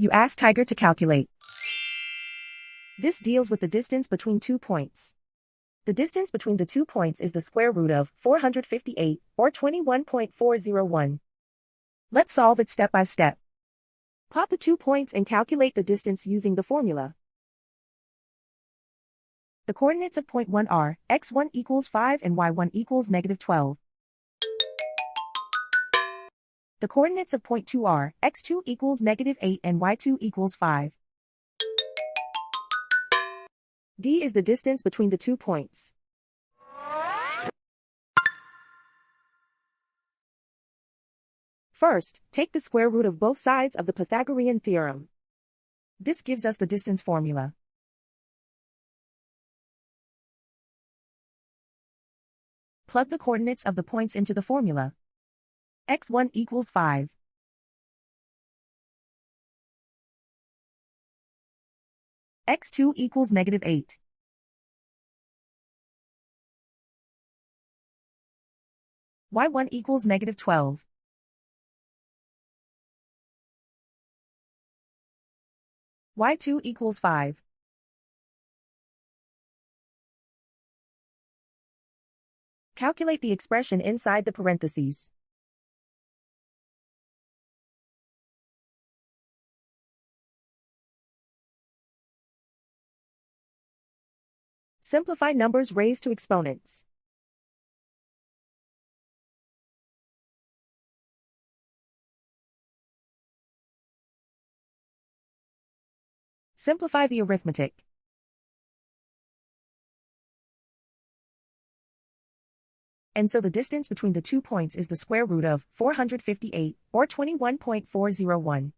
You ask Tiger to calculate. This deals with the distance between 2 points. The distance between the 2 points is the square root of 458, or 21.401. Let's solve it step by step. Plot the 2 points and calculate the distance using the formula. The coordinates of point 1 are x1 equals 5 and y1 equals -12. The coordinates of point 2 are x2 equals -8 and y2 equals 5. D is the distance between the 2 points. First, take the square root of both sides of the Pythagorean theorem. This gives us the distance formula. Plug the coordinates of the points into the formula. x1 equals 5. x2 equals -8. y1 equals -12. y2 equals 5. Calculate the expression inside the parentheses. Simplify numbers raised to exponents. Simplify the arithmetic. And so the distance between the 2 points is the square root of 458, or 21.401.